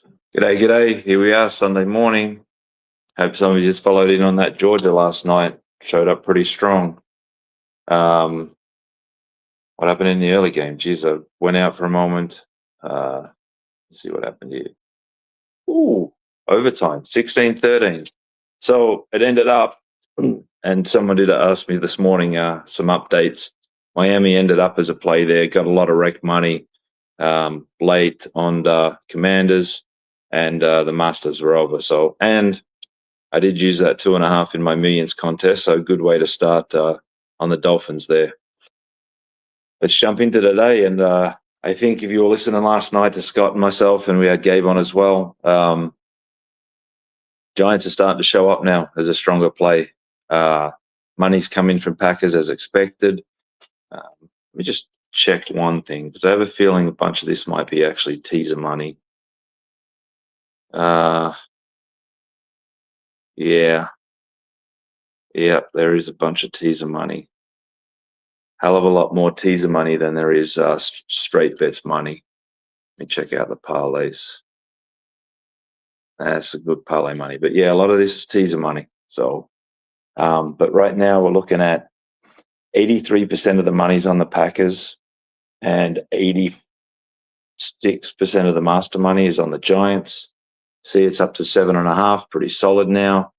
G'day, g'day. Here we are, Sunday morning. Hope some of you just followed in on that Georgia last night. Showed up pretty strong. Um, what happened in the early game? Geez, I went out for a moment. Let's see what happened here. Ooh, overtime, 16-13. So it ended up, and someone did ask me this morning some updates. Miami ended up as a play there, got a lot of rec money late on the Commanders, and the Masters were over. So, and I did use that 2.5 in my millions contest, so good way to start on the Dolphins there. Let's jump into today, and I think if you were listening last night to Scott and myself, and we had Gabe on as well, Giants are starting to show up now as a stronger play. Money's coming from Packers as expected. Let me just check one thing, because I have a feeling a bunch of this might be actually teaser money. Yeah, there is a bunch of teaser money. Hell of a lot more teaser money than there is straight bets money. Let me check out the parlays. That's a good parlay money. But yeah, a lot of this is teaser money. So, but right now we're looking at 83% of the money's on the Packers and 86% of the master money is on the Giants. See, it's up to 7.5, pretty solid now.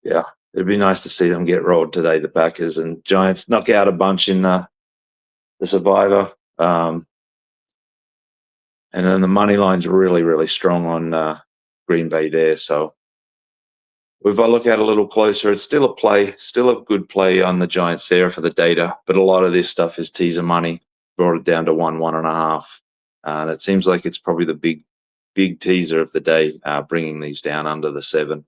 Yeah, it'd be nice to see them get rolled today, the Packers, and Giants knock out a bunch in the Survivor. And then the money line's really, really strong on Green Bay there. So if I look at it a little closer, it's still a play, still a good play on the Giants there for the data. But a lot of this stuff is teaser money, brought it down to 1.5. And it seems like it's probably the big teaser of the day, bringing these down under the 7.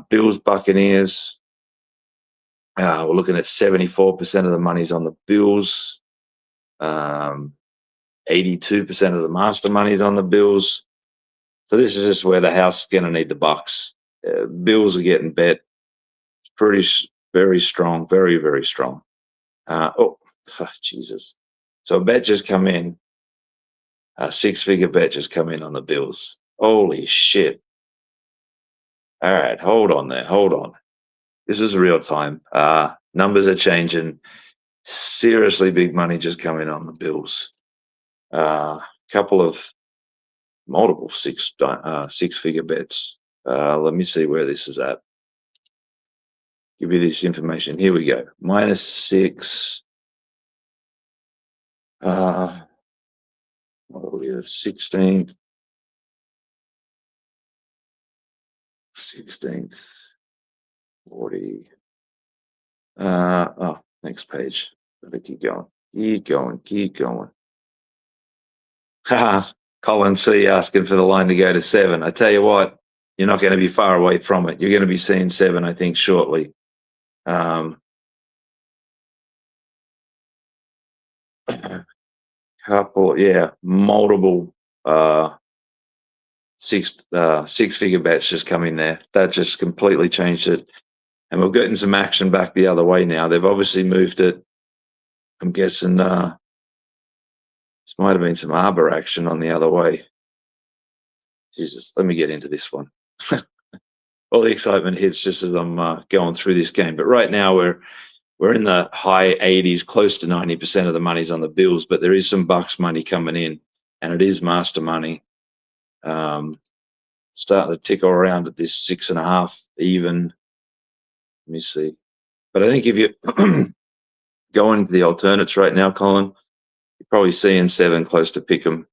Bills, Buccaneers. We're looking at 74% of the money's on the Bills. 82% of the master money's on the Bills. So this is just where the house is going to need the Bucks. Bills are getting bet. It's very strong, very, very strong. Jesus. So a bet just come in. A 6-figure bet just come in on the Bills. Holy shit. All right, hold on there. Hold on. This is real time. Numbers are changing. Seriously big money just coming on the Bills. Couple of multiple six-figure bets. Let me see where this is at. Give you this information. Here we go. -6. What are we at? 16th. 16th. 40. Next page. Let me keep going. Keep going. Haha. Colin C asking for the line to go to 7. I tell you what, you're not going to be far away from it. You're going to be seeing 7, I think, shortly. Multiple six-figure bets just come in there. That just completely changed it. And we're getting some action back the other way now. They've obviously moved it. I'm guessing this might have been some arbor action on the other way. Jesus, let me get into this one. All the excitement hits just as I'm going through this game. But right now we're in the high 80s, close to 90% of the money's on the Bills, but there is some Bucks money coming in, and it is master money. Starting to tickle around at this 6.5 even. Let me see. But I think if you go into the alternates right now, Colin, you're probably seeing 7 close to pick 'em.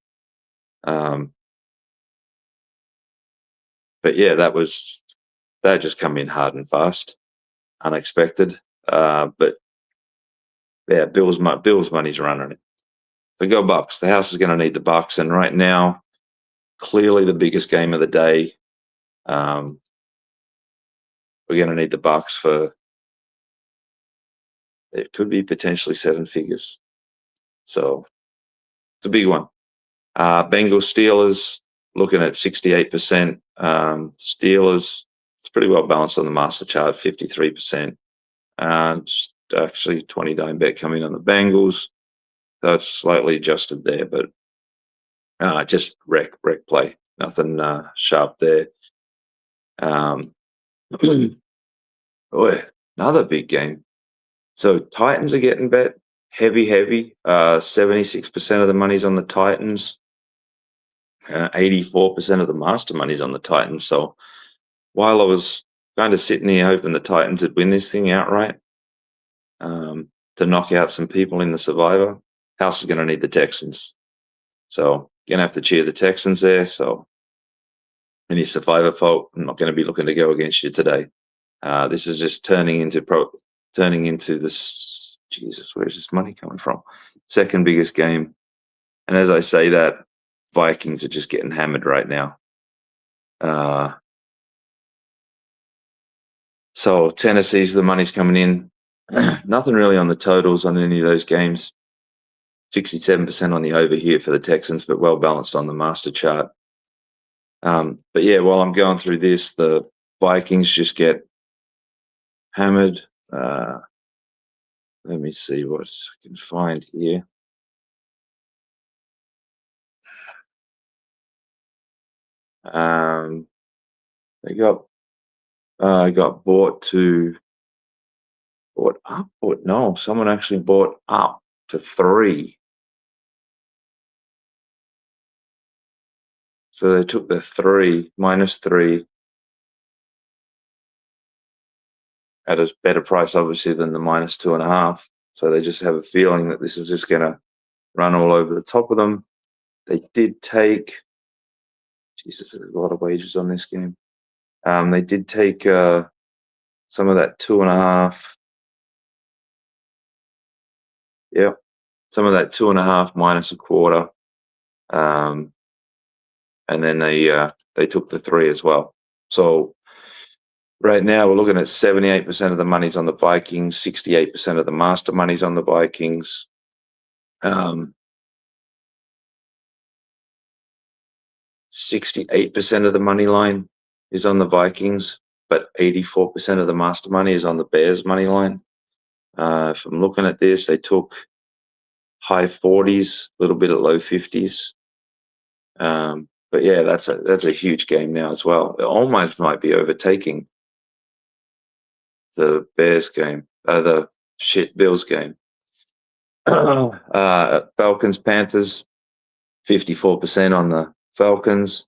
But yeah, that just come in hard and fast, unexpected. But yeah, Bills money's running it. So go Bucks. The house is going to need the Bucks, and right now, clearly the biggest game of the day. We're going to need the Bucks for. It could be potentially 7 figures. So it's a big one. Bengals Steelers looking at 68%. Steelers, it's pretty well balanced on the master chart, 53%. Just actually 20 dime bet coming on the Bengals. I've slightly adjusted there, but just rec play. Nothing sharp there. Boy, another big game. So Titans are getting bet heavy. 76% of the money's on the Titans. 84% of the master money's on the Titans. So while I was kind of sitting here hoping the Titans would win this thing outright, to knock out some people in the Survivor, House is going to need the Texans. So going to have to cheer the Texans there. So any Survivor folk, I'm not going to be looking to go against you today. This is just turning into this. Jesus, where's this money coming from? Second biggest game. And as I say that, Vikings are just getting hammered right now. So Tennessee's the money's coming in. Nothing really on the totals on any of those games. 67% on the over here for the Texans, but well balanced on the master chart. But yeah, while I'm going through this, the Vikings just get hammered. Let me see what I can find here. They got bought up. No, someone actually bought up to 3. So they took the -3 at a better price, obviously, than the -2.5. So they just have a feeling that this is just going to run all over the top of them. They did take, Jesus, there's a lot of wages on this game. They did take some of that 2.5. Yep, some of that 2.5 minus a quarter. And then they took the 3 as well. So right now we're looking at 78% of the money's on the Vikings, 68% of the master money's on the Vikings. 68% of the money line is on the Vikings, but 84% of the master money is on the Bears money line. If I'm looking at this, they took high 40s, a little bit of low 50s. But yeah, that's a huge game now as well. It almost might be overtaking the Bears game, the Bills game. Falcons, Panthers, 54% on the Falcons.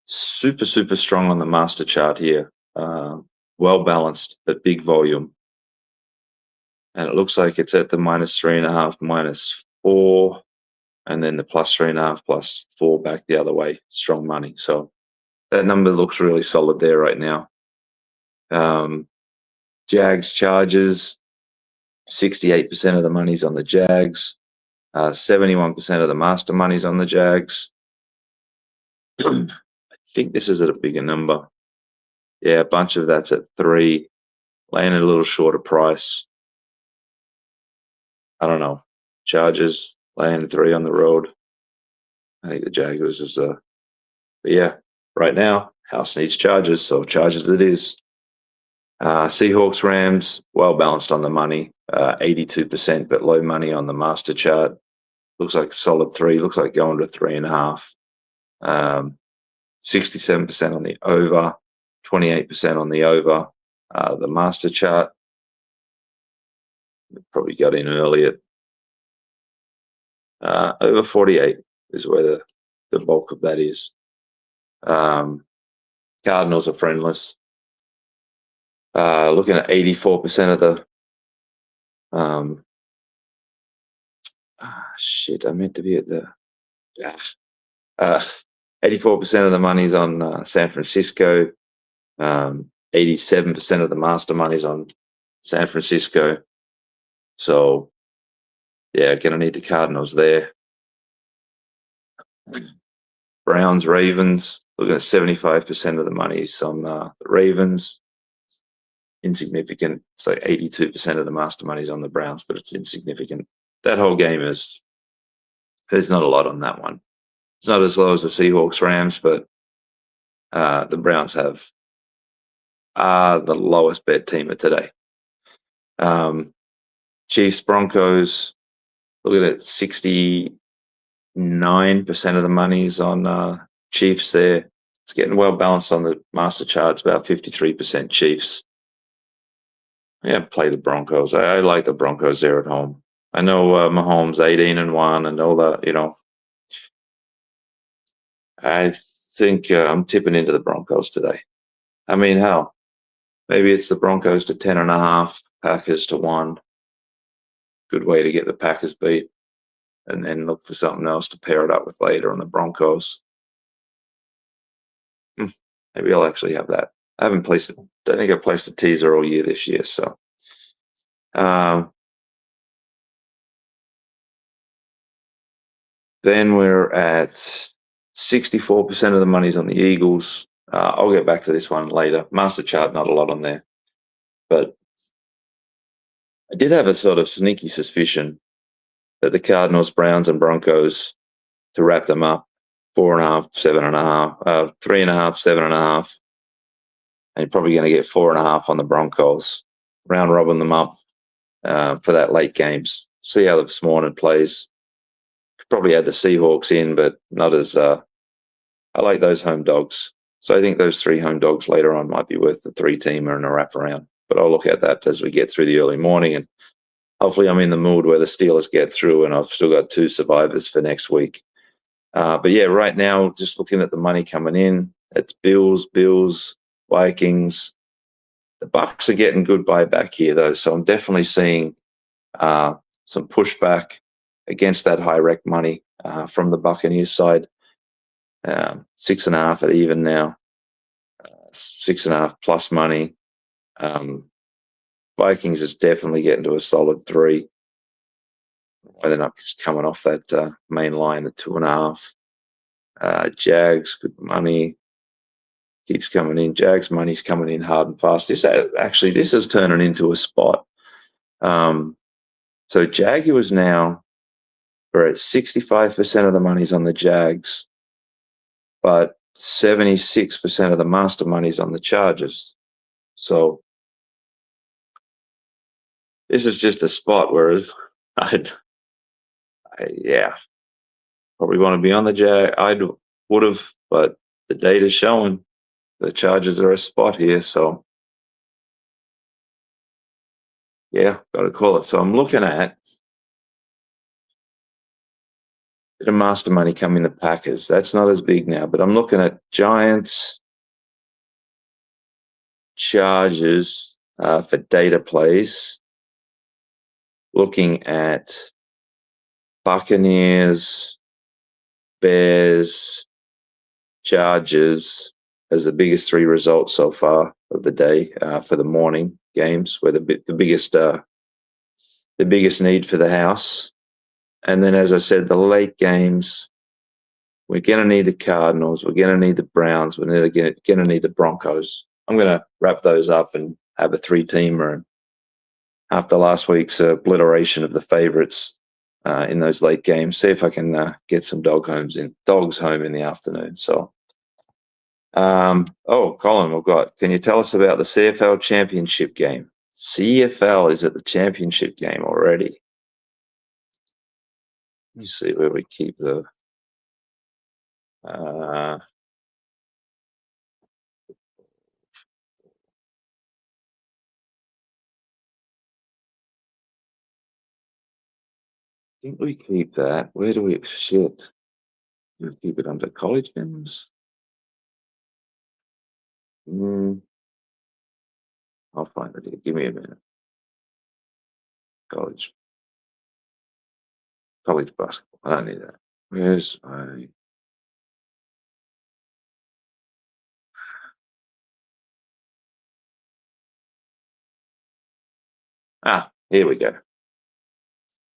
Super strong on the master chart here. Well balanced, but big volume. And it looks like it's at the -3.5, -4, and then the +3.5, +4 back the other way. Strong money. So that number looks really solid there right now. Jags, Chargers, 68% of the money's on the Jags. 71% of the master money's on the Jags. I think this is at a bigger number. Yeah, a bunch of that's at 3, laying at a little shorter price. I don't know. Chargers laying at 3 on the road. I think the Jaguars is but yeah, right now, House needs Chargers, so Chargers it is. Seahawks, Rams, well balanced on the money, 82%, but low money on the master chart. Looks like a solid 3, looks like going to 3.5. 67% on the over, 28% on the over. The master chart, probably got in early at over 48 is where the bulk of that is. Cardinals are friendless. Looking at 84% of the shit, I meant to be at the 84% of the money's on San Francisco. 87% of the master money's on San Francisco. So yeah, gonna need the Cardinals there. Browns, Ravens, looking at 75% of the money's on the Ravens. Insignificant. So 82% of the master money's on the Browns, but it's insignificant. That whole game there's not a lot on that one. It's not as low as the Seahawks, Rams, but the Browns are the lowest bet team of today. Chiefs, Broncos, Look at it, 69% of the money's on Chiefs there. It's getting well balanced on the master charts, about 53% Chiefs. Yeah, play the Broncos. I like the Broncos there at home. I know Mahomes 18-1 and all that, I think I'm tipping into the Broncos today. I mean, hell, maybe it's the Broncos to 10.5, Packers to 1. Good way to get the Packers beat, and then look for something else to pair it up with later on the Broncos. Maybe I'll actually have that. I haven't placed it. Don't think I placed a teaser all year this year. So, then we're at 64% of the money's on the Eagles. I'll get back to this one later. Master chart, not a lot on there, but I did have a sort of sneaky suspicion that the Cardinals, Browns, and Broncos, to wrap them up, 4.5, 7.5, 3.5, 7.5, and you're probably going to get 4.5 on the Broncos. Round robin them up for that late games. See how this morning plays. Could probably add the Seahawks in, but not as. I like those home dogs. So I think those 3 home dogs later on might be worth the 3-teamer and a wraparound. But I'll look at that as we get through the early morning, and hopefully I'm in the mood where the Steelers get through, and I've still got 2 survivors for next week. But yeah, right now, just looking at the money coming in, it's Bills, Vikings. The Bucks are getting good buyback here, though, so I'm definitely seeing some pushback against that high rec money from the Buccaneers side. 6.5 at even now, 6.5 plus money. Vikings is definitely getting to a solid 3. Why they're not just coming off that main line at 2.5. Jags, good money. Keeps coming in. Jags money's coming in hard and fast. This is turning into a spot. So Jaguars now are at 65% of the money's on the Jags, but 76% of the master money's on the Chargers. So this is just a spot where probably want to be on the Jag. I would have, but the data's showing the Chargers are a spot here. So yeah, got to call it. So I'm looking at bit of master money coming the Packers. That's not as big now, but I'm looking at Giants, Chargers for data plays. Looking at Buccaneers, Bears, Chargers as the biggest 3 results so far of the day for the morning games, where the biggest need for the house. And then, as I said, the late games, we're going to need the Cardinals, we're going to need the Browns, we're going to need the Broncos. I'm going to wrap those up and have a 3-teamer. And after last week's obliteration of the favourites in those late games, see if I can get some dogs home in the afternoon. So, Colin, can you tell us about the CFL Championship game? CFL is at the Championship game already. Let me see where we keep the. I think we keep that. Where do we? Shit. We keep it under college games. I'll find it here. Give me a minute. College basketball. I don't need that. Where's my? Here we go.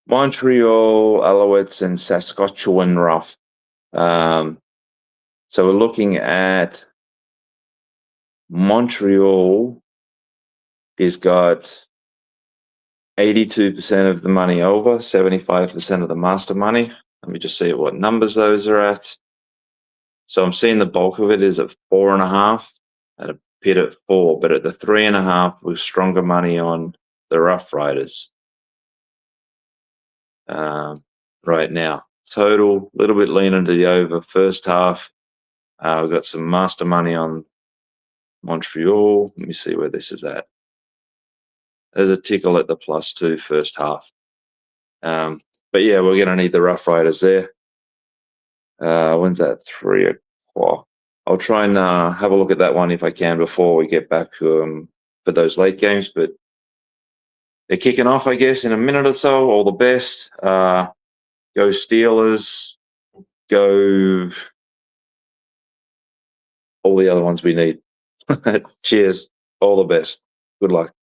Montreal Alouettes and Saskatchewan Rough. So we're looking at Montreal has got 82% of the money over, 75% of the master money. Let me just see what numbers those are at. So I'm seeing the bulk of it is at 4.5 and a pit at 4, but at the 3.5 with stronger money on the Rough Riders. right now. Total, a little bit leaning to the over first half. We've got some master money on Montreal. Let me see where this is at. There's a tickle at the +2 first half. But yeah, we're going to need the Rough Riders there. When's that? 3 o'clock. I'll try and have a look at that one if I can before we get back for those late games. But they're kicking off, I guess, in a minute or so. All the best. Go Steelers. Go all the other ones we need. Cheers. All the best. Good luck.